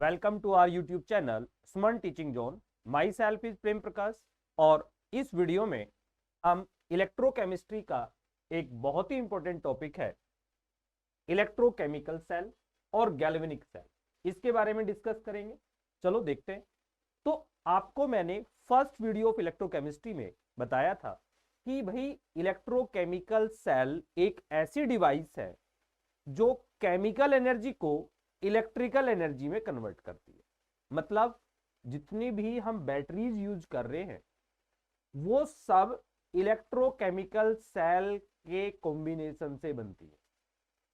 Welcome to our YouTube channel smart teaching zone. Myself is Prem Prakash और इस video में हम इलेक्ट्रोकेमिस्ट्री का एक बहुत ही इंपॉर्टेंट टॉपिक है इलेक्ट्रोकेमिकल सेल और गैल्वेनिक सेल, इसके बारे में डिस्कस करेंगे। चलो देखते हैं। तो आपको मैंने फर्स्ट वीडियो ऑफ इलेक्ट्रोकेमिस्ट्री में बताया था कि भाई इलेक्ट्रोकेमिकल सेल एक ऐसी डिवाइस है जो केमिकल एनर्जी को इलेक्ट्रिकल एनर्जी में कन्वर्ट करती है। मतलब जितनी भी हम बैटरीज यूज कर रहे हैं वो सब इलेक्ट्रोकेमिकल सेल के कॉम्बिनेशन से बनती है।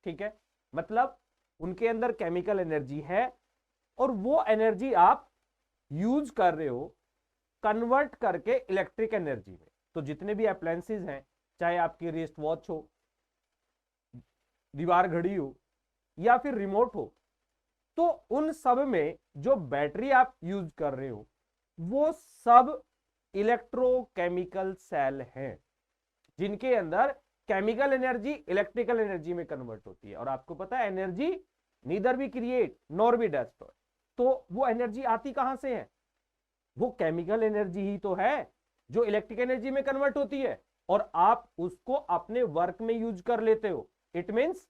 ठीक है, मतलब उनके अंदर केमिकल एनर्जी है और वो एनर्जी आप यूज कर रहे हो कन्वर्ट करके इलेक्ट्रिक एनर्जी में। तो जितने भी अप्लायंसेस हैं, चाहे आपकी रिस्ट वॉच हो, दीवार घड़ी हो या फिर रिमोट हो, तो उन सब में जो बैटरी आप यूज कर रहे हो वो सब इलेक्ट्रोकेमिकल सेल हैं जिनके अंदर केमिकल एनर्जी इलेक्ट्रिकल एनर्जी में कन्वर्ट होती है। और आपको पता है energy neither be create nor be destroy. तो वो एनर्जी आती कहां से है? वो केमिकल एनर्जी ही तो है जो इलेक्ट्रिक एनर्जी में कन्वर्ट होती है और आप उसको अपने वर्क में यूज कर लेते हो। इट मीन्स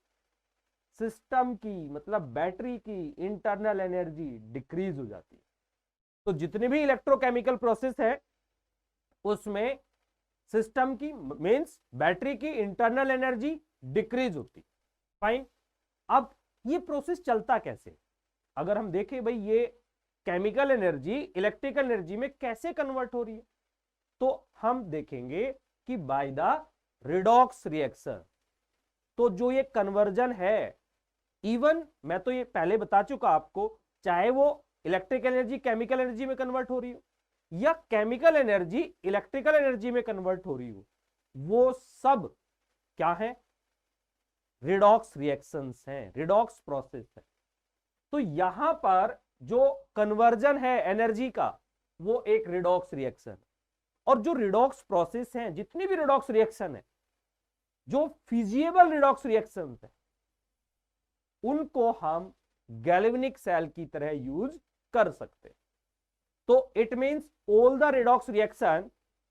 सिस्टम की, मतलब बैटरी की इंटरनल एनर्जी डिक्रीज हो जाती है। तो जितने भी इलेक्ट्रोकेमिकल प्रोसेस है उसमें सिस्टम की मींस बैटरी की इंटरनल एनर्जी डिक्रीज होती। फाइन। अब ये प्रोसेस चलता कैसे? अगर हम देखें भाई ये केमिकल एनर्जी इलेक्ट्रिकल एनर्जी में कैसे कन्वर्ट हो रही है, तो हम देखेंगे कि बाय द रिडॉक्स रिएक्शन। तो जो ये कन्वर्जन है, इवन मैं तो ये पहले बता चुका आपको, चाहे वो इलेक्ट्रिकल एनर्जी केमिकल एनर्जी में कन्वर्ट हो रही हो या केमिकल एनर्जी इलेक्ट्रिकल एनर्जी में कन्वर्ट हो रही हो, वो सब क्या है? रिडॉक्स रिएक्शंस हैं, रिडॉक्स प्रोसेस है। तो यहां पर जो कन्वर्जन है एनर्जी का वो एक रिडॉक्स रिएक्शन। और जो रिडॉक्स प्रोसेस है, जितनी भी रिडॉक्स रिएक्शन है, जो फिजिएबल रिडॉक्स रिएक्शन है, उनको हम गैल्वेनिक सेल की तरह यूज कर सकते हैं। तो it means all the redox reaction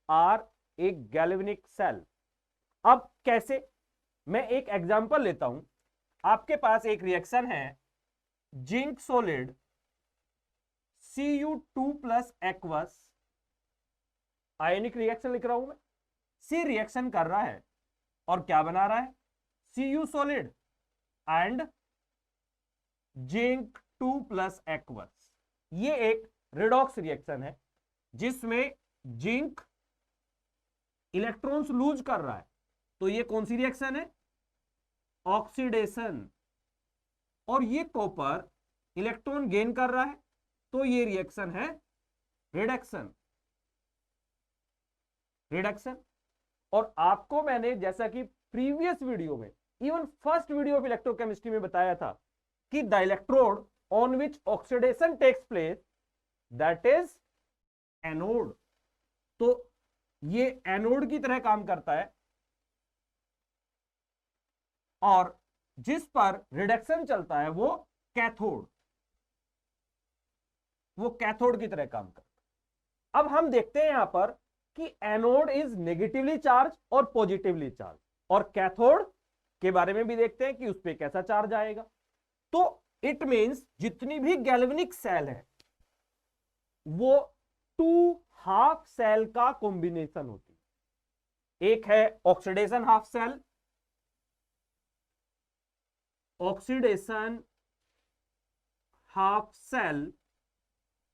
are a galvanic cell. अब कैसे? मैं एक एग्जांपल लेता हूं। आपके पास एक रिएक्शन है zinc solid Cu2 plus aqueous, ionic reaction लिख रहा हूं मैं। सी रिएक्शन कर रहा है और क्या बना रहा है? Cu solid and zinc 2 plus aqueous. ये एक रिडॉक्स रिएक्शन है जिसमें जिंक इलेक्ट्रॉन्स लूज कर रहा है। तो ये कौन सी रिएक्शन है? ऑक्सीडेशन। और ये कॉपर इलेक्ट्रॉन गेन कर रहा है, तो ये रिएक्शन है रिडक्शन। रिडक्शन। और आपको मैंने जैसा कि प्रीवियस वीडियो में, even first video of electrochemistry में बताया था कि the electrode on which oxidation takes place that is anode. तो ये एनोड की तरह काम करता है और जिस पर रिडक्शन चलता है वो कैथोड, वो कैथोड की तरह काम करता है। अब हम देखते हैं यहां पर कि एनोड इज नेगेटिवली चार्ज और पॉजिटिवली चार्ज, और कैथोड के बारे में भी देखते हैं कि उस पर कैसा चार्ज आएगा। तो इट मींस जितनी भी गैल्वेनिक सेल है वो 2 हाफ सेल का कॉम्बिनेशन होती है। एक है oxidation half cell, oxidation half cell,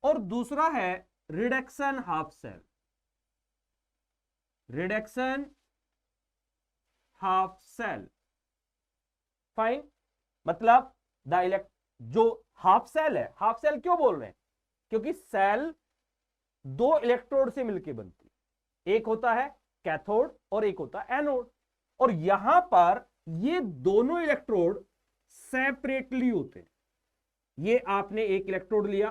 और दूसरा है reduction half cell, reduction half cell. Fine. मतलब जो हाफ सेल है, हाफ सेल क्यों बोल रहे हैं? क्योंकि सेल 2 इलेक्ट्रोड से मिलकर बनती है। एक होता है कैथोड और एक होता है एनोड। और यहां पर ये दोनों इलेक्ट्रोड सेपरेटली होते हैं। ये आपने एक इलेक्ट्रोड लिया,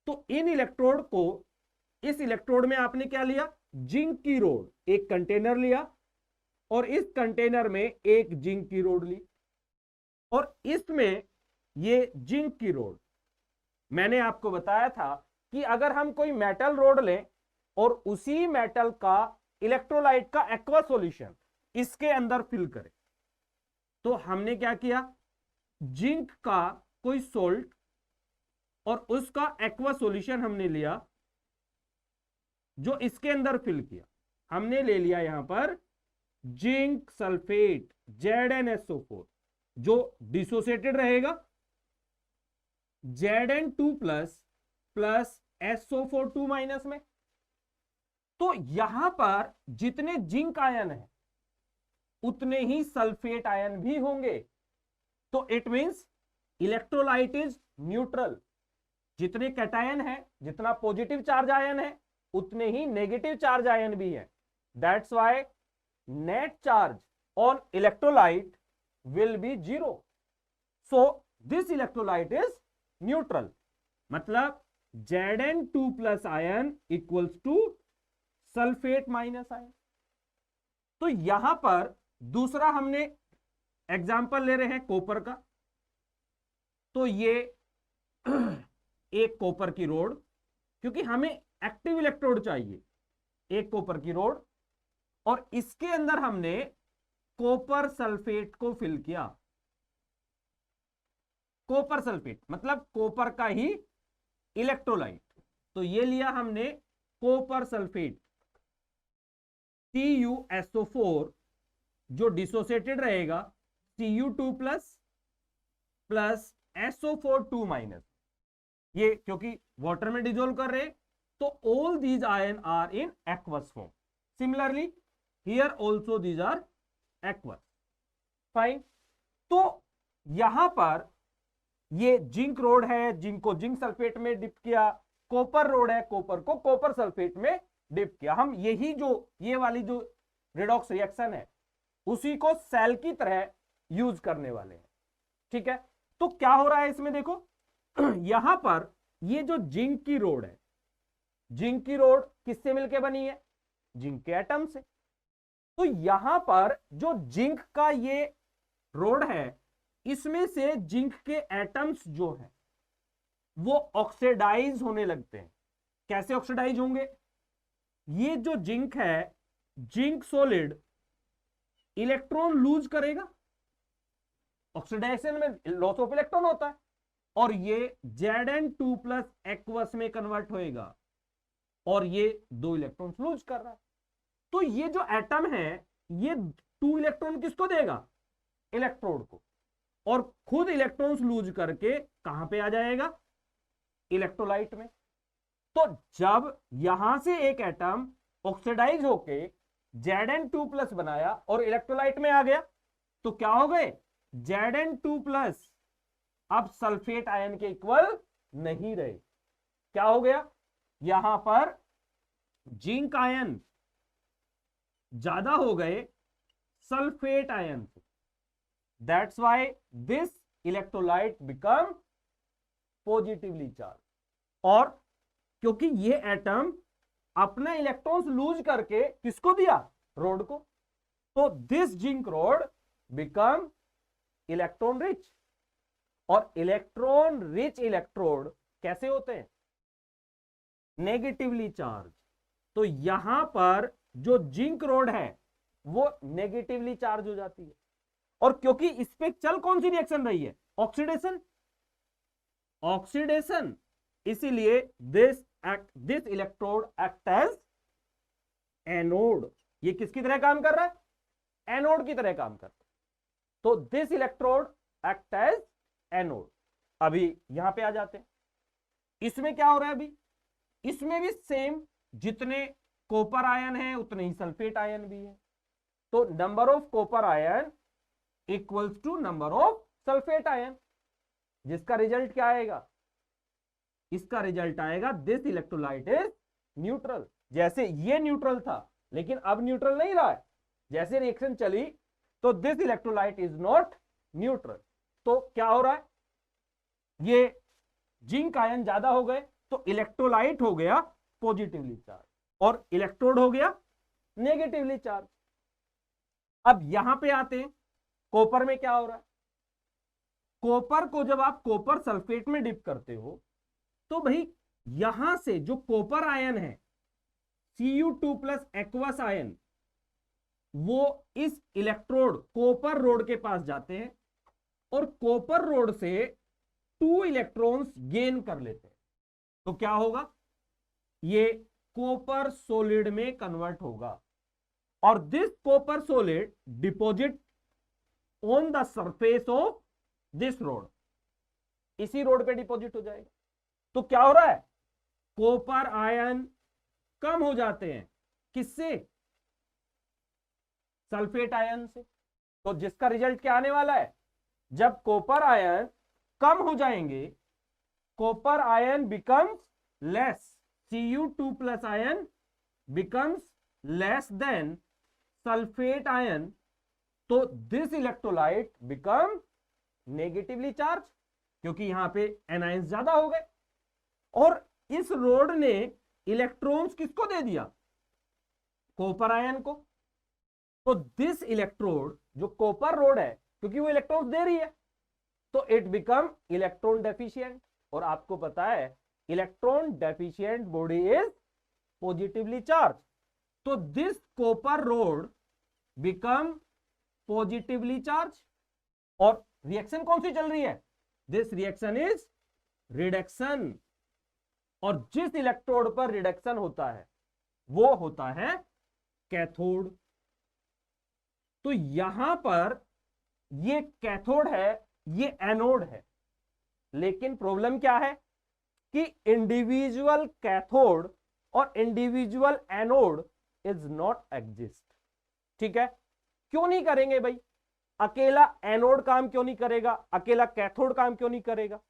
तो इन इलेक्ट्रोड को, इस इलेक्ट्रोड में आपने क्या लिया? जिंक की रोड, एक कंटेनर लिया और इस कंटेनर में एक जिंक की रोड ली, और इसमें ये जिंक की रोड मैंने आपको बताया था कि अगर हम कोई मेटल रोड लें और उसी मेटल का इलेक्ट्रोलाइट का एक्वा सॉल्यूशन इसके अंदर फिल करें, तो हमने क्या किया, जिंक का कोई सोल्ट और उसका एक्वा सॉल्यूशन हमने लिया जो इसके अंदर फिल किया। हमने ले लिया यहां पर जिंक सल्फेट ZnSO4 जो डिसोसिएटेड रहेगा, Zn2 प्लस SO4 2 माइनस में। तो यहां पर जितने जिंक आयन है उतने ही सल्फेट आयन भी होंगे। तो it means electrolyte is neutral. जितने कैटायन है, जितना पॉजिटिव चार्ज आयन है, उतने ही नेगेटिव चार्ज आयन भी है। That's why net charge on electrolyte will be 0। So this electrolyte is neutral. मतलब Zn2 plus ion equals to sulphate minus ion. तो यहां पर दूसरा हमने एग्जाम्पल ले रहे हैं कॉपर का। तो ये एक कॉपर की रोड, क्योंकि हमें एक्टिव इलेक्ट्रोड चाहिए, एक कॉपर की रोड और इसके अंदर हमने कॉपर सल्फेट को फिल किया। कॉपर सल्फेट मतलब कॉपर का ही इलेक्ट्रोलाइट। तो ये लिया हमने कॉपर सल्फेट CuSO4 जो डिसोसिएटेड रहेगा Cu2 प्लस SO4 2 माइनस। ये क्योंकि वाटर में डिजोल्व कर रहे, तो all these ion are in aqueous form. Similarly here also these are aqueous. Fine. तो यहां पर ये जिंक रोड है, जिंक को जिंक सल्फेट में डिप किया, कॉपर रोड है, कॉपर को कॉपर सल्फेट में डिप किया। हम यही जो ये वाली जो रिडॉक्स रिएक्शन है उसी को सेल की तरह यूज करने वाले हैं। ठीक है। तो क्या हो रहा है इसमें देखो, यहां पर ये जो जिंक की रोड है, जिंक की रोड किससे मिलकर बनी है, जिंक के एटम से। तो यहां पर जो जिंक का ये रोड है, इसमें से जिंक के एटम्स जो है वो ऑक्सीडाइज होने लगते हैं। कैसे ऑक्सीडाइज होंगे, ये जो जिंक है, जिंक सॉलिड इलेक्ट्रॉन लूज करेगा, ऑक्सीडाइजेशन में लॉस ऑफ इलेक्ट्रॉन होता है, और ये Zn2 प्लस एक्वस में कन्वर्ट होएगा और ये 2 इलेक्ट्रॉन लूज कर रहा है। तो ये जो एटम है ये 2 इलेक्ट्रॉन किसको देगा, इलेक्ट्रोड को, और खुद इलेक्ट्रॉन्स लूज करके कहां पे आ जाएगा, इलेक्ट्रोलाइट में। तो जब यहां से एक एटम ऑक्सीडाइज होके Zn2 प्लस बनाया और इलेक्ट्रोलाइट में आ गया, तो क्या हो गए, Zn2 प्लस अब सल्फेट आयन के इक्वल नहीं रहे। क्या हो गया, यहां पर जिंक आयन ज्यादा हो गए सल्फेट आयन से। That's why this electrolyte become positively charge. और क्योंकि ये एटम अपना इलेक्ट्रॉन्स लूज करके किसको दिया, रोड को, तो this zinc road become electron rich. और इलेक्ट्रॉन रिच इलेक्ट्रोड कैसे होते हैं, नेगेटिवली चार्ज। तो यहां पर जो जिंक रोड है वो नेगेटिवली चार्ज हो जाती है, और क्योंकि इस पे चल कौन सी रिएक्शन रही है, ऑक्सीडेशन, ऑक्सीडेशन, इसीलिए this electrode act as anode. ये किसकी तरह काम कर रहा है, एनोड की तरह काम कर रहा है। तो this electrode act as anode. अभी यहां पे आ जाते हैं, इसमें क्या हो रहा है, अभी इसमें भी सेम, जितने कॉपर आयन है उतने ही सल्फेट आयन भी है। तो number of copper ion equals to number of sulphate ion, जिसका रिजल्ट क्या आएगा, इसका रिजल्ट आएगा दिस इलेक्ट्रोलाइट इज न्यूट्रल। जैसे ये न्यूट्रल था लेकिन अब न्यूट्रल नहीं रहा है, जैसे रिएक्शन चली तो this electrolyte is not neutral. तो क्या हो रहा है, ये जिंक आयन ज्यादा हो गए तो इलेक्ट्रोलाइट हो गया पॉजिटिवली चार्ज और इलेक्ट्रोड हो गया नेगेटिवली चार्ज। अब यहां पे आते हैं, कॉपर में क्या हो रहा है, कॉपर को जब आप कॉपर सल्फेट में डिप करते हो तो भाई यहां से जो कॉपर आयन है Cu2 प्लस एक्वस आयन, वो इस इलेक्ट्रोड कॉपर रोड के पास जाते हैं और कॉपर रोड से 2 इलेक्ट्रॉन्स गेन कर लेते हैं। तो क्या होगा, ये कॉपर सॉलिड में कन्वर्ट होगा और this copper solid deposit on the surface of this road, इसी रोड पे डिपॉजिट हो जाएगा। तो क्या हो रहा है, कॉपर आयन कम हो जाते हैं, किससे, सल्फेट आयन से। तो जिसका रिजल्ट क्या आने वाला है, जब कॉपर आयन कम हो जाएंगे, copper ion becomes less, Cu2 plus ion becomes less then sulphate ion, तो this electrolyte become negatively charge, क्योंकि यहां पे एनायंस ज्यादा हो गए और इस रोड ने इलेक्ट्रॉन्स किसको दे दिया, कॉपर आयन को। तो दिस इलेक्ट्रोड, जो कॉपर रोड है, क्योंकि वो इलेक्ट्रॉन्स दे रही है, तो इट बिकम इलेक्ट्रॉन डेफिशिएंट। और आपको पता है electron deficient body is positively charge, तो this copper rod become positively charge. और रिएक्शन कौन सी चल रही है, दिस रिएक्शन इज रिडक्शन, और जिस इलेक्ट्रोड पर रिडक्शन होता है वो होता है कैथोड। तो यहां पर ये कैथोड है, ये एनोड है, लेकिन प्रॉब्लम क्या है कि इंडिविजुअल कैथोड और individual anode is not exist. ठीक है, क्यों नहीं करेंगे भाई, अकेला एनोड काम क्यों नहीं करेगा, अकेला कैथोड काम क्यों नहीं करेगा।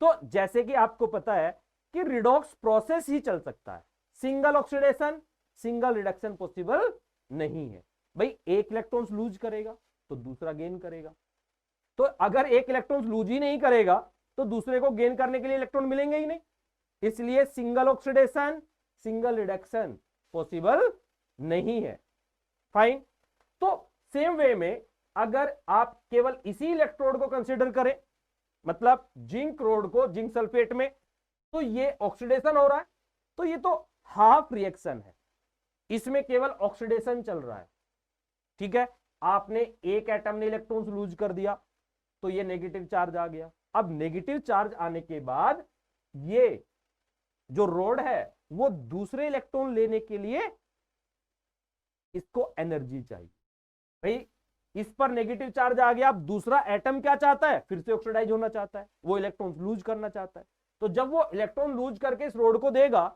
तो जैसे कि आपको पता है कि रिडॉक्स प्रोसेस ही चल सकता है, single oxidation single reduction possible नहीं है। भाई एक इलेक्ट्रॉन्स लूज करेगा तो दूसरा गेन करेगा, तो अगर एक इलेक्ट्रॉन्स लूज ही नहीं करेगा तो दूसरे को गेन करने के लिए इलेक्ट्रॉन मिलेंगे ही नहीं, इसलिए single oxidation single reduction possible नहीं है। फाइन, तो सेम वे में अगर आप केवल इसी इलेक्ट्रोड को कंसीडर करें, मतलब जिंक रोड को जिंक सल्फेट में, तो ये ऑक्सीडेशन हो रहा है, तो ये तो हाफ रिएक्शन है, इसमें केवल ऑक्सीडेशन चल रहा है। ठीक है, आपने एक एटम ने इलेक्ट्रॉन्स लूज कर दिया तो ये नेगेटिव चार्ज आ गया। अब नेगेटिव चार्ज आने के बाद ये जो रोड है वो दूसरे इलेक्ट्रॉन लेने के लिए इसको एनर्जी चाहिए। भाई इस पर नेगेटिव चार्ज आ गया, अब दूसरा एटम क्या चाहता है, फिर से ऑक्सीडाइज होना चाहता है, वो इलेक्ट्रॉन लूज करना चाहता है। तो जब वो इलेक्ट्रॉन लूज करके इस रोड को देगा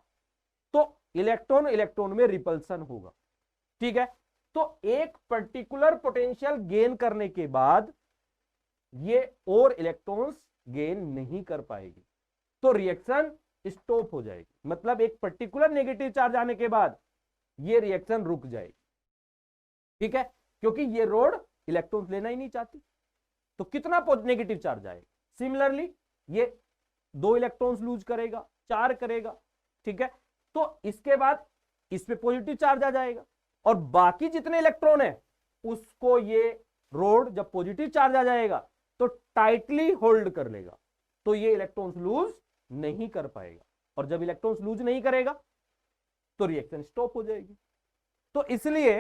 तो इलेक्ट्रॉन इलेक्ट्रॉन में रिपल्सन होगा। ठीक है, तो एक पर्टिकुलर पोटेंशियल गेन करने के बाद ये और इलेक्ट्रॉन्स गेन नहीं कर पाएगी, तो रिएक्शन स्टॉप हो जाएगी, मतलब एक पर्टिकुलर नेगेटिव चार्ज आने के बाद ये रिएक्शन रुक जाएगी। ठीक है, क्योंकि ये रोड इलेक्ट्रॉन्स लेना ही नहीं चाहती, तो कितना नेगेटिव चार्ज आएगा। सिमिलरली ये 2 इलेक्ट्रॉन्स लूज करेगा, 4 करेगा। ठीक है, तो इसके बाद इस पे पॉजिटिव चार्ज आ जाएगा और बाकी जितने इलेक्ट्रॉन है उसको ये रोड जब पॉजिटिव चार्ज आ जाएगा तो टाइटली होल्ड कर लेगा, तो ये इलेक्ट्रॉन्स लूज नहीं कर पाएगा, और जब इलेक्ट्रॉन्स लूज नहीं करेगा तो रिएक्शन स्टॉप हो जाएगी। तो इसलिए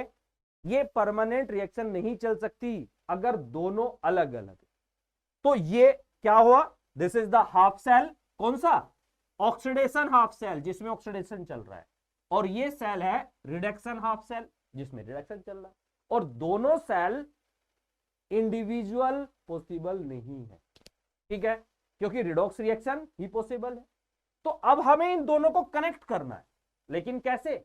ये परमानेंट रिएक्शन नहीं चल सकती अगर दोनों अलग अलग। तो ये क्या हुआ, this is the half cell, कौन सा, ऑक्सीडेशन हाफ सेल जिसमें ऑक्सीडेशन चल रहा है, और ये सेल है रिडक्शन हाफ सेल जिसमें रिडक्शन चल रहा है, और दोनों सेल इंडिविजुअल पॉसिबल नहीं है। ठीक है, क्योंकि रिडॉक्स रिएक्शन ही पॉसिबल है। तो अब हमें इन दोनों को कनेक्ट करना है, लेकिन कैसे,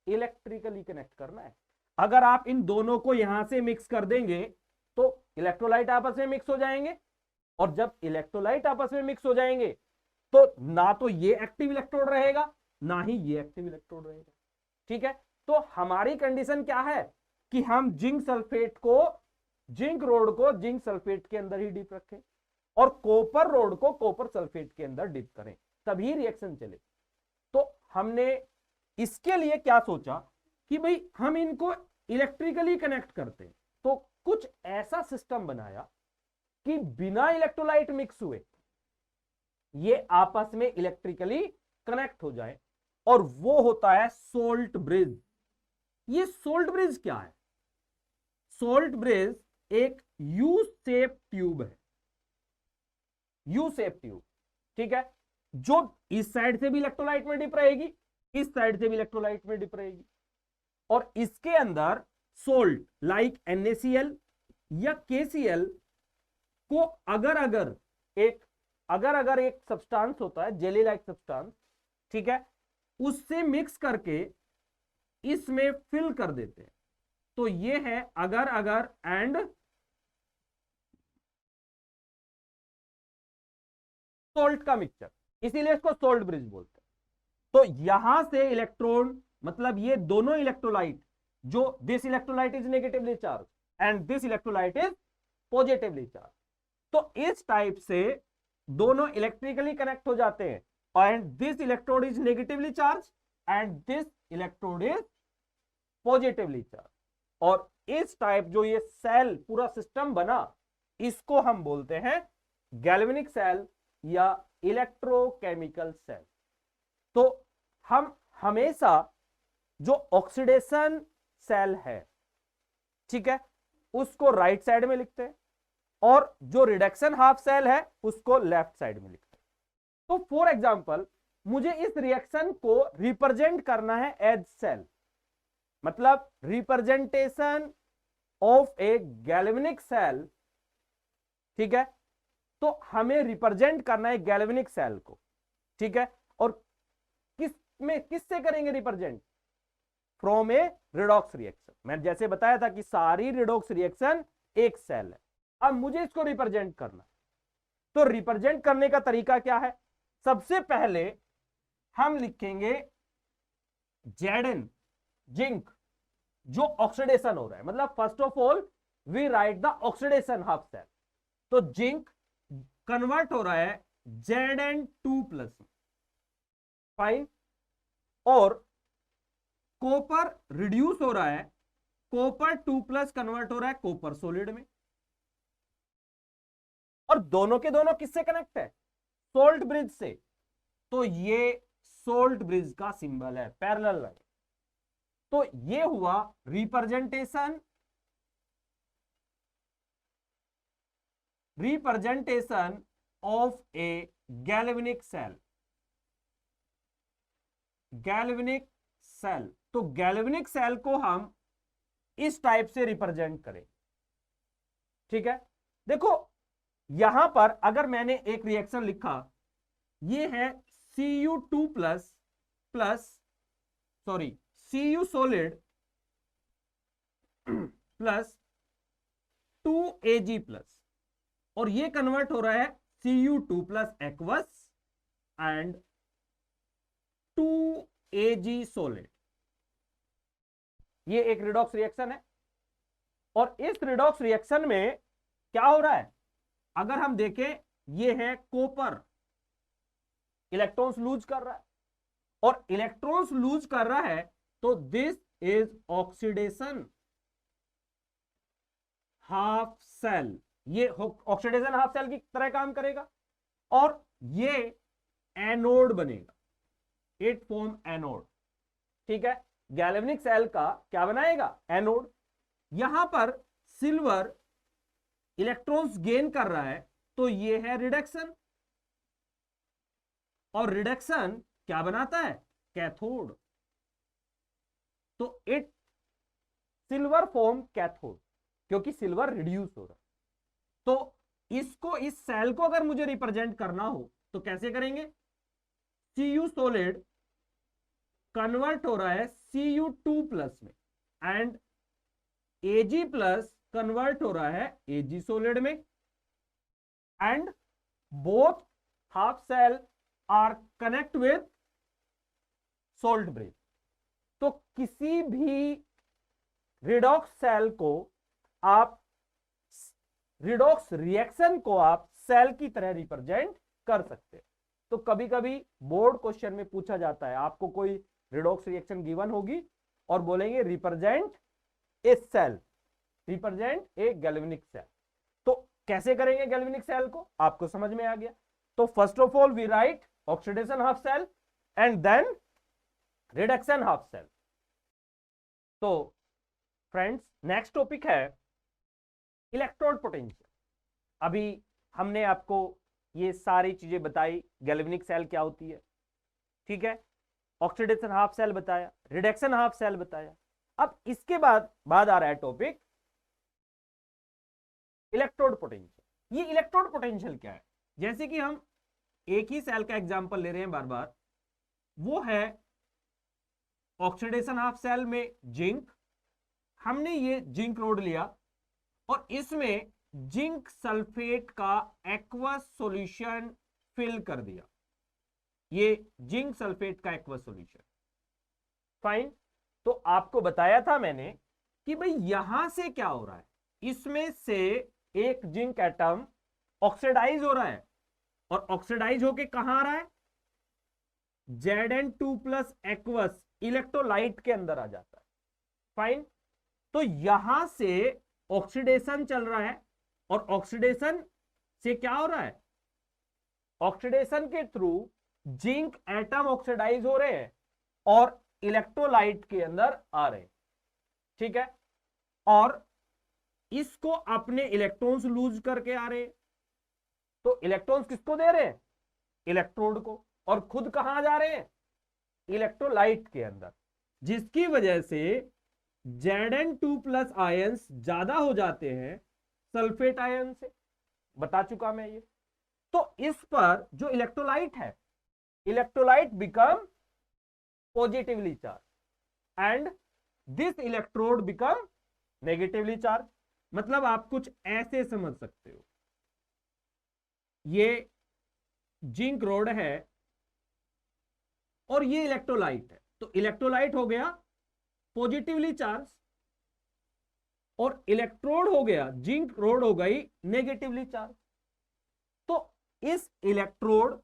इलेक्ट्रिकली कनेक्ट करना है। अगर आप इन दोनों को यहां से मिक्स कर देंगे तो इलेक्ट्रोलाइट आपस में मिक्स हो जाएंगे, और जब इलेक्ट्रोलाइट आपस में मिक्स हो जाएंगे तो ना तो ये एक्टिव इलेक्ट्रोड रहेगा ना ही ये एक्टिव इलेक्ट्रोड रहेगा। ठीक है, तो हमारी कंडीशन क्या है कि हम जिंक सल्फेट को, जिंक रोड को जिंक सल्फेट के अंदर ही डिप रखें और कॉपर रोड को कॉपर सल्फेट के अंदर डिप करें, तभी रिएक्शन चले। तो हमने इसके लिए क्या सोचा कि भाई हम इनको इलेक्ट्रिकली कनेक्ट करते हैं, तो कुछ ऐसा सिस्टम बनाया कि बिना इलेक्ट्रोलाइट मिक्स हुए ये आपस में इलेक्ट्रिकली कनेक्ट हो जाए, और वो होता है सोल्ट ब्रिज। ये सोल्ट ब्रिज क्या है? सोल्ट ब्रिज एक यू शेप ट्यूब है, यू शेप ट्यूब, ठीक है, जो इस साइड से भी इलेक्ट्रोलाइट में डिप रहेगी, इस साइड से भी इलेक्ट्रोलाइट में डिप रहेगी, और इसके अंदर सोल्ट लाइक NaCl या KCl को अगर एक सब्सटेंस होता है जेली लाइक सब्सटेंस, ठीक है, उससे मिक्स करके इसमें फिल कर देते हैं, तो ये है अगर एंड सोल्ट का मिक्सचर, इसीलिए इसको सोल्ट ब्रिज बोलते हैं। तो यहां से इलेक्ट्रॉन, मतलब ये दोनों इलेक्ट्रोलाइट, जो this electrolyte is negatively charge and this electrolyte is positively charge, तो इस टाइप से दोनों इलेक्ट्रिकली कनेक्ट हो जाते हैं, and this electrode is negatively charge and this electrode is positively charge, और इस टाइप जो ये सेल पूरा सिस्टम बना, इसको हम बोलते हैं गैल्वेनिक सेल या इलेक्ट्रोकेमिकल सेल। तो हम हमेशा जो ऑक्सीडेशन सेल है, ठीक है, उसको राइट साइड में लिखते हैं, और जो रिडक्शन हाफ सेल है उसको लेफ्ट साइड में लिखते हैं। तो फॉर एग्जांपल मुझे इस रिएक्शन को रिप्रेजेंट करना है एज सेल, मतलब representation of a galvanic cell, ठीक है, तो हमें रिप्रेजेंट करना है गैल्वेनिक सेल को, ठीक है, और किससे करेंगे represent? From A redox reaction. मैं जैसे बताया था कि सारी रिडॉक्स रिएक्शन एक सेल है। अब मुझे इसको रिप्रेजेंट करना है, तो रिप्रेजेंट करने का तरीका क्या है? सबसे पहले हम लिखेंगे Zn, जिंक, जो ऑक्सीडेशन हो रहा है, मतलब first of all we write the oxidation half cell, तो जिंक कन्वर्ट हो रहा है Zn2+, फाइन, और कॉपर रिड्यूस हो रहा है, कॉपर 2+ कन्वर्ट हो रहा है कॉपर सॉलिड में, और दोनों के दोनों किससे कनेक्ट है? सोल्ट ब्रिज से, तो ये सोल्ट ब्रिज का सिंबल है, पैरेलल लाइन। तो ये हुआ representation of a galvanic cell, galvanic cell. तो गैल्वेनिक सेल को हम इस टाइप से रिप्रेजेंट करें, ठीक है। देखो यहां पर अगर मैंने एक रिएक्शन लिखा, ये है Cu solid प्लस 2Ag+, और ये कन्वर्ट हो रहा है Cu2+ aqueous and 2Ag solid। ये एक रिडॉक्स रिएक्शन है, और इस रिडॉक्स रिएक्शन में क्या हो रहा है? अगर हम देखें, ये है कॉपर इलेक्ट्रॉन्स लूज कर रहा है, और इलेक्ट्रॉन्स लूज कर रहा है, तो this is oxidation half cell. ये ऑक्सीडेशन हाफ सेल की तरह काम करेगा, और ये एनोड बनेगा, इट फॉर्म एनोड, ठीक है। गैल्वेनिक सेल का क्या बनाएगा? एनोड। यहां पर सिल्वर इलेक्ट्रॉन्स गेन कर रहा है, तो ये है रिडक्शन, और रिडक्शन क्या बनाता है? कैथोड, तो इट सिल्वर फॉर्म कैथोड, क्योंकि सिल्वर रिड्यूस हो रहा है। तो इसको, इस सेल को अगर मुझे रिप्रेजेंट करना हो तो कैसे करेंगे? Cu solid कन्वर्ट हो रहा है Cu2+ में, एंड Ag+ कन्वर्ट हो रहा है Ag solid में, and both half cell are connect with salt bridge. तो किसी भी रिडॉक्स सेल को आप, रिडॉक्स रिएक्शन को आप सेल की तरह रिप्रेजेंट कर सकते हैं। तो कभी कभी बोर्ड क्वेश्चन में पूछा जाता है, आपको कोई रिडॉक्स रिएक्शन गिवन होगी और बोलेंगे represent a cell, represent a galvanic cell. तो कैसे करेंगे गैल्वेनिक सेल को? आपको समझ में आ गया। तो first of all we write oxidation half cell and then reduction half cell. तो फ्रेंड्स नेक्स्ट टॉपिक है इलेक्ट्रोड पोटेंशियल। अभी हमने आपको ये सारी चीजें बताई, गैल्वेनिक सेल क्या होती है, ठीक है, ऑक्सीडेशन हाफ सेल बताया, रिडक्शन हाफ सेल बताया। अब इसके बाद आ रहा है टॉपिक इलेक्ट्रोड पोटेंशियल। ये इलेक्ट्रोड पोटेंशियल क्या है? जैसे कि हम एक ही सेल का एग्जांपल ले रहे हैं बार बार, वो है ऑक्सीडेशन हाफ सेल में जिंक। हमने ये जिंक रोड लिया और इसमें जिंक सल्फेट का एक्वस सॉल्यूशन फिल कर दिया, ये जिंक सल्फेट का एक्वस सॉल्यूशन। फाइन। तो आपको बताया था मैंने कि भाई यहां से क्या हो रहा है, इसमें से एक जिंक एटम ऑक्सीडाइज हो रहा है और ऑक्सीडाइज होके कहां आ रहा है, Zn2+ एक्वस इलेक्ट्रोलाइट के अंदर आ जाता है। फाइन। तो यहां से ऑक्सीडेशन चल रहा है और ऑक्सीडेशन से क्या हो रहा है, ऑक्सीडेशन के थ्रू जिंक एटम ऑक्सीडाइज हो रहे हैं और इलेक्ट्रोलाइट के अंदर आ रहे हैं, ठीक है, और इसको अपने इलेक्ट्रॉन्स लूज करके आ रहे हैं। तो इलेक्ट्रॉन्स किसको दे रहे हैं, इलेक्ट्रोड को, और खुद कहां जा रहे हैं, इलेक्ट्रोलाइट के अंदर, जिसकी वजह से Zn2+ आयंस ज्यादा हो जाते हैं सल्फेट आयन से, बता चुका मैं ये। तो इस पर जो इलेक्ट्रोलाइट है, electrolyte become positively charge and this electrode become negatively charge. मतलब आप कुछ ऐसे समझ सकते हो, ये जिंक रोड है और ये इलेक्ट्रोलाइट है, तो इलेक्ट्रोलाइट हो गया पॉजिटिवली चार्ज और इलेक्ट्रोड हो गया, जिंक रोड हो गई नेगेटिवली चार्ज। तो इस इलेक्ट्रोड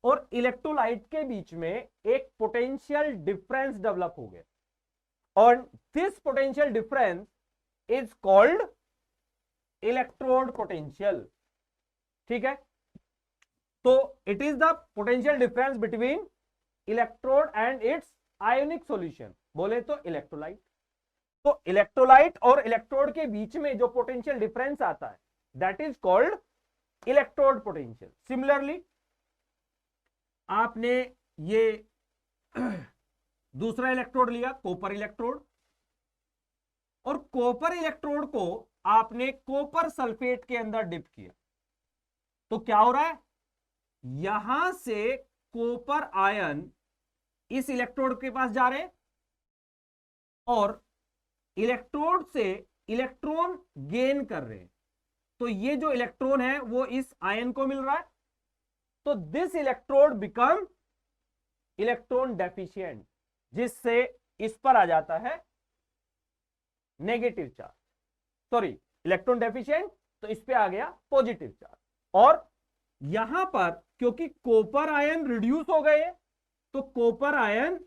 और इलेक्ट्रोलाइट के बीच में एक पोटेंशियल डिफरेंस डेवलप हो गया और this potential difference is called electrode potential, ठीक है। तो it is the potential difference between electrode and it's ionic solution, बोले तो इलेक्ट्रोलाइट। तो इलेक्ट्रोलाइट और इलेक्ट्रोड के बीच में जो पोटेंशियल डिफरेंस आता है that is called electrode potential. Similarly आपने ये दूसरा इलेक्ट्रोड लिया, कॉपर इलेक्ट्रोड, और कॉपर इलेक्ट्रोड को आपने कॉपर सल्फेट के अंदर डिप किया, तो क्या हो रहा है, यहां से कॉपर आयन इस इलेक्ट्रोड के पास जा रहे हैं और इलेक्ट्रोड से इलेक्ट्रॉन गेन कर रहे हैं। तो ये जो इलेक्ट्रॉन है वो इस आयन को मिल रहा है, तो this electrode become electron deficient, जिससे इस पर आ जाता है negative charge, sorry electron deficient, तो इस पे आ गया पॉजिटिव चार्ज। और यहां पर क्योंकि कॉपर आयन रिड्यूस हो गए तो कॉपर आयन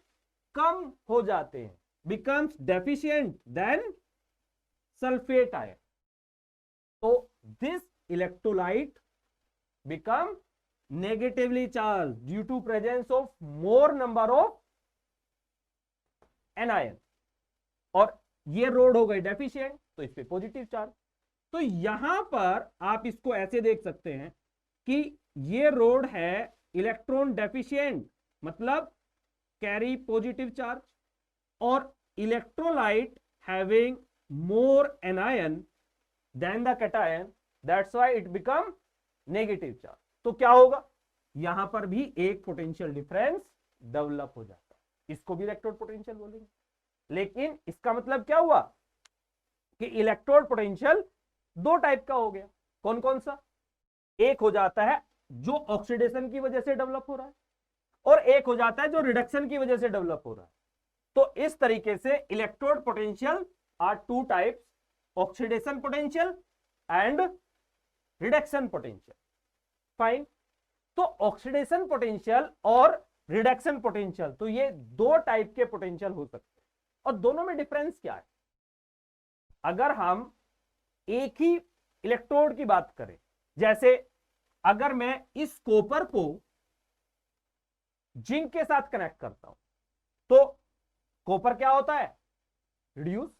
कम हो जाते हैं, becomes deficient then sulphate ion. तो this electrolyte become negatively charged due to presence of more number of anion, और ये रोड हो गई डेफिशिएंट, तो इस पे पॉजिटिव चार्ज। तो यहां पर आप इसको ऐसे देख सकते हैं कि ये रोड है इलेक्ट्रॉन डेफिशिएंट, मतलब कैरी पॉजिटिव चार्ज, और electrolyte having more anion than the cation, that's why it become negative charge. तो क्या होगा, यहां पर भी एक पोटेंशियल डिफरेंस डेवलप हो जाता है, इसको भी इलेक्ट्रोड पोटेंशियल बोलेंगे। लेकिन इसका मतलब क्या हुआ कि इलेक्ट्रोड पोटेंशियल दो टाइप का हो गया। कौन कौन सा, एक हो जाता है जो ऑक्सीडेशन की वजह से डेवलप हो रहा है और एक हो जाता है जो रिडक्शन की वजह से डेवलप हो रहा है। तो इस तरीके से electrode potential are two types, oxidation potential and reduction potential. Fine. तो ऑक्सीडेशन पोटेंशियल और रिडक्शन पोटेंशियल, तो ये दो टाइप के पोटेंशियल हो सकते हैं और दोनों में डिफरेंस क्या है। अगर हम एक ही इलेक्ट्रोड की बात करें, जैसे अगर मैं इस कॉपर को जिंक के साथ कनेक्ट करता हूं तो कॉपर क्या होता है, रिड्यूस।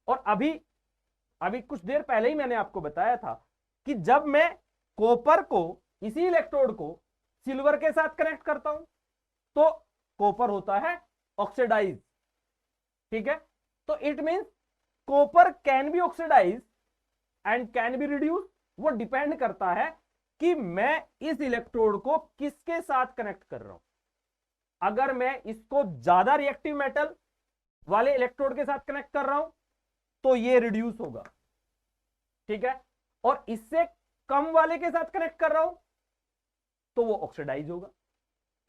और अभी अभी कुछ देर पहले ही मैंने आपको बताया था कि जब मैं कॉपर को, इसी इलेक्ट्रोड को सिल्वर के साथ कनेक्ट करता हूं तो कॉपर होता है ऑक्सीडाइज। ठीक है, तो it means copper can be oxidise and can be reduce. वो डिपेंड करता है कि मैं इस इलेक्ट्रोड को किसके साथ कनेक्ट कर रहा हूं। अगर मैं इसको ज्यादा रिएक्टिव मेटल वाले इलेक्ट्रोड के साथ कनेक्ट कर रहा हूं तो ये रिड्यूस होगा। ठीक है, और इससे कम वाले के साथ कनेक्ट कर रहा हूं तो वो ऑक्सीडाइज होगा।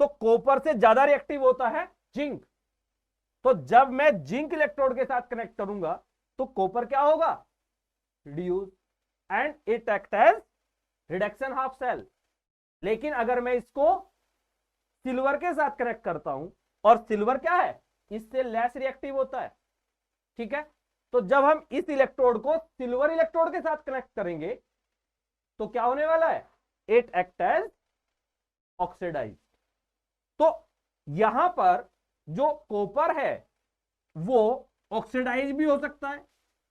तो कॉपर से ज्यादा रिएक्टिव होता है जिंक। तो जब मैं जिंक इलेक्ट्रोड के साथ कनेक्ट करूंगा तो कॉपर क्या होगा, reduce, and it act as reduction half cell. लेकिन अगर मैं इसको सिल्वर के साथ कनेक्ट करता हूं, और सिल्वर क्या है, इससे लेस रिएक्टिव होता है। ठीक है, तो जब हम इस इलेक्ट्रोड को सिल्वर इलेक्ट्रोड के साथ कनेक्ट करेंगे तो क्या होने वाला है, इट एक्ट एज ऑक्सीडाइज। तो यहां पर जो कॉपर है वो ऑक्सीडाइज भी हो सकता है।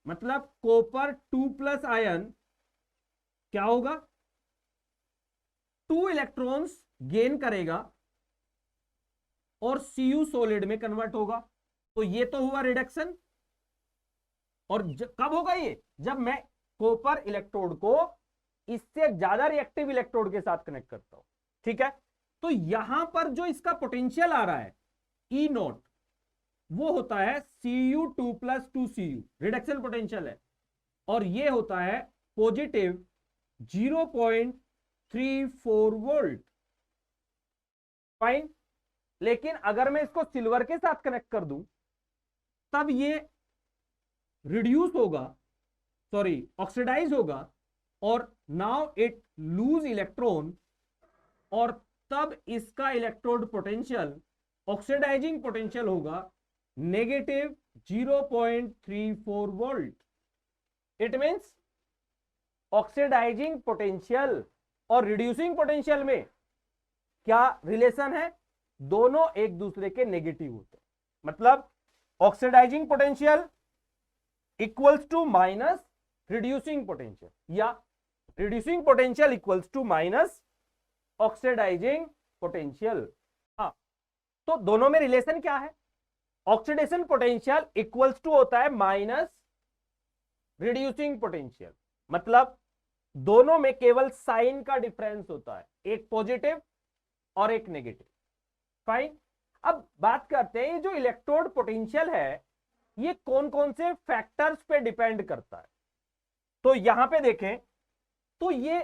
मतलब कॉपर 2+ आयन क्या होगा, 2 इलेक्ट्रॉन्स गेन करेगा और Cu सॉलिड में कन्वर्ट होगा। तो ये तो हुआ रिडक्शन। और कब होगा ये, जब मैं कॉपर इलेक्ट्रोड को इससे ज्यादा रिएक्टिव इलेक्ट्रोड के साथ कनेक्ट करता हूं। ठीक है, तो यहां पर जो इसका पोटेंशियल आ रहा है E0, वो होता है Cu2 + 2Cu, रिडक्शन पोटेंशियल है। और ये होता है पॉजिटिव 0.34 वोल्ट। फाइन। लेकिन अगर मैं इसको सिल्वर के साथ कनेक्ट कर दूं तब ये रिड्यूस होगा, सॉरी ऑक्सीडाइज होगा, और नाउ इट लूज इलेक्ट्रॉन, और तब इसका इलेक्ट्रोड पोटेंशियल, ऑक्सीडाइजिंग पोटेंशियल होगा negative 0.34 volt. It means oxidising potential और रिड्यूसिंग पोटेंशियल में क्या रिलेशन है, दोनों एक दूसरे के नेगेटिव होते हैं। मतलब oxidising potential equals to minus reducing potential, या reducing potential equals to minus oxidising potential. हाँ, तो दोनों में रिलेशन क्या है, ऑक्सीडेशन पोटेंशियल इक्वल्स टू होता है माइनस रिड्यूसिंग पोटेंशियल। मतलब दोनों में केवल साइन का डिफरेंस होता है, एक पॉजिटिव और एक नेगेटिव। फाइन। अब बात करते हैं जो इलेक्ट्रोड पोटेंशियल है ये कौन कौन से फैक्टर्स पे डिपेंड करता है। तो यहां पे देखें तो ये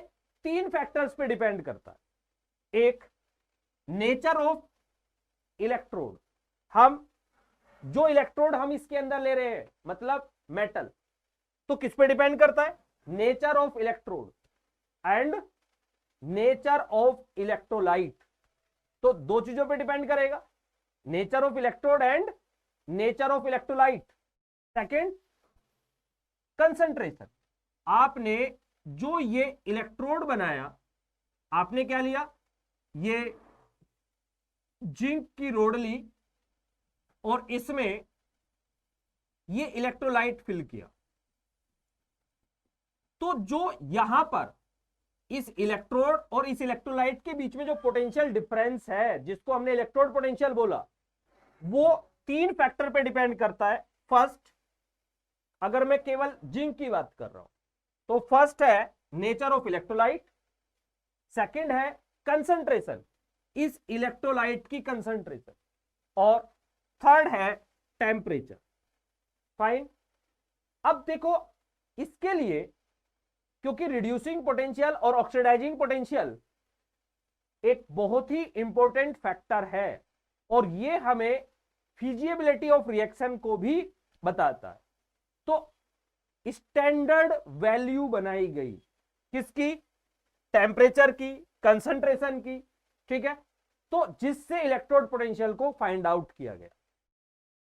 3 फैक्टर्स पे डिपेंड करता है। एक, नेचर ऑफ इलेक्ट्रोड, हम जो इलेक्ट्रोड हम इसके अंदर ले रहे हैं मतलब मेटल, तो किस पे डिपेंड करता है, nature of electrode and nature of electrolyte. तो 2 चीजों पे डिपेंड करेगा, nature of electrode and nature of electrolyte. Second, concentration, आपने जो ये इलेक्ट्रोड बनाया, आपने क्या लिया, ये जिंक की रोड ली और इसमें ये इलेक्ट्रोलाइट फिल किया। तो जो यहां पर इस इलेक्ट्रोड और इस इलेक्ट्रोलाइट के बीच में जो पोटेंशियल डिफरेंस है जिसको हमने इलेक्ट्रोड पोटेंशियल बोला, वो 3 फैक्टर पे डिपेंड करता है। फर्स्ट, अगर मैं केवल जिंक की बात कर रहा हूं तो फर्स्ट है नेचर ऑफ इलेक्ट्रोलाइट, सेकंड है कंसंट्रेशन, इस इलेक्ट्रोलाइट की कंसंट्रेशन, और थर्ड है टेम्परेचर। फाइन। अब देखो इसके लिए, क्योंकि रिड्यूसिंग पोटेंशियल और ऑक्सीडाइजिंग पोटेंशियल एक बहुत ही इंपॉर्टेंट फैक्टर है और ये हमें फिजिबिलिटी ऑफ रिएक्शन को भी बताता है। तो स्टैंडर्ड वैल्यू बनाई गई किसकी, टेम्परेचर की, कंसंट्रेशन की। ठीक है, तो जिससे इलेक्ट्रोड पोटेंशियल को फाइंड आउट किया गया।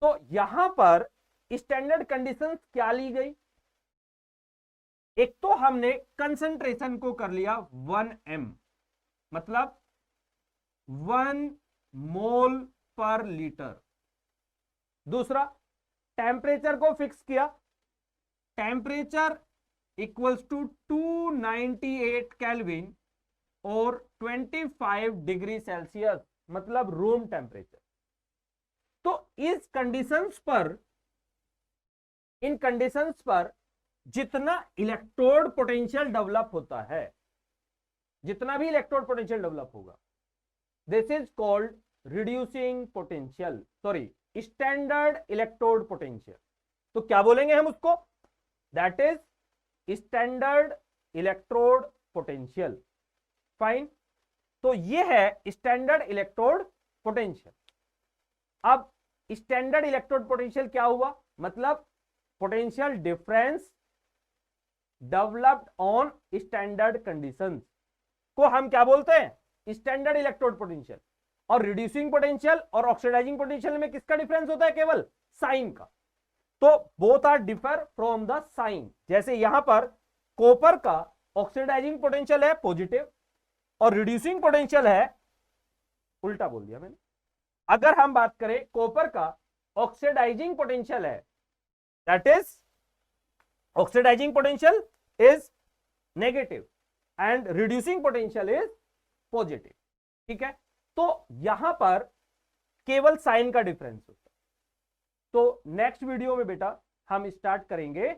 तो यहां पर स्टैंडर्ड कंडीशंस क्या ली गई, एक तो हमने कंसंट्रेशन को कर लिया 1m, मतलब 1 मोल पर लीटर। दूसरा, टेम्परेचर को फिक्स किया, टेम्परेचर इक्वल्स टू 298 केल्विन और 25 डिग्री सेल्सियस, मतलब रूम टेम्परेचर। तो इस कंडीशंस पर, इन कंडीशंस पर जितना इलेक्ट्रोड पोटेंशियल डेवलप होता है, जितना भी इलेक्ट्रोड पोटेंशियल डेवलप होगा, this is called reducing potential, sorry standard electrode potential. तो क्या बोलेंगे हम उसको? That is standard electrode potential. Fine. तो ये है स्टैंडर्ड इलेक्ट्रोड पोटेंशियल। अब स्टैंडर्ड इलेक्ट्रोड पोटेंशियल क्या हुआ? मतलब potential difference developed on standard conditions को हम क्या बोलते हैं? Standard electrode potential. और रिड्यूसिंग पोटेंशियल और ऑक्सीडाइजिंग पोटेंशियल में किसका डिफरेंस होता है? केवल साइन का। तो both are differ from the sign. जैसे यहां पर कॉपर का ऑक्सीडाइजिंग पोटेंशियल है पॉजिटिव और रिड्यूसिंग पोटेंशियल है, उल्टा बोल दिया मैंने। अगर हम बात करें कॉपर का ऑक्सीडाइजिंग पोटेंशियल है, that is oxidising potential is negative and reducing potential is positive. ठीक है, तो यहां पर केवल साइन का डिफरेंस होता है। तो नेक्स्ट वीडियो में बेटा हम स्टार्ट करेंगे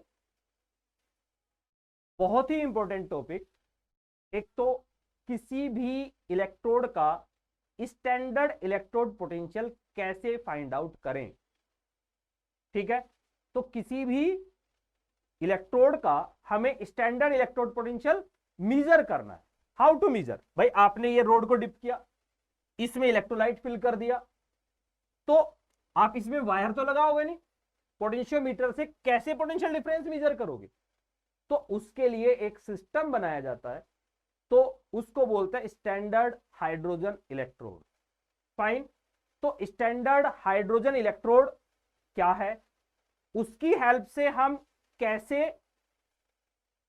बहुत ही इंपॉर्टेंट टॉपिक। एक तो किसी भी इलेक्ट्रोड का स्टैंडर्ड इलेक्ट्रोड पोटेंशियल कैसे फाइंड आउट करें। ठीक है, तो किसी भी इलेक्ट्रोड का हमें स्टैंडर्ड इलेक्ट्रोड पोटेंशियल मेजर करना है। How to measure? भाई आपने ये रोड को डिप किया, इसमें इलेक्ट्रोलाइट फिल कर दिया, तो आप इसमें वायर तो लगाओगे नहीं, पोटेंशियोमीटर से कैसे पोटेंशियल डिफरेंस मेजर करोगे? तो उसके लिए एक सिस्टम बनाया जाता है, तो उसको बोलते हैं स्टैंडर्ड हाइड्रोजन इलेक्ट्रोड। फाइन। तो स्टैंडर्ड हाइड्रोजन इलेक्ट्रोड क्या है, उसकी हेल्प से हम कैसे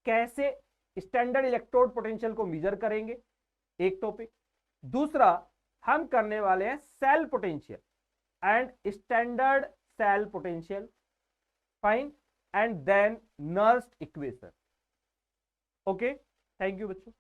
कैसे स्टैंडर्ड इलेक्ट्रोड पोटेंशियल को मेजर करेंगे, एक टॉपिक। दूसरा हम करने वाले हैं cell potential and standard cell potential. Fine. And then Nernst equation. Okay, thank you बच्चों।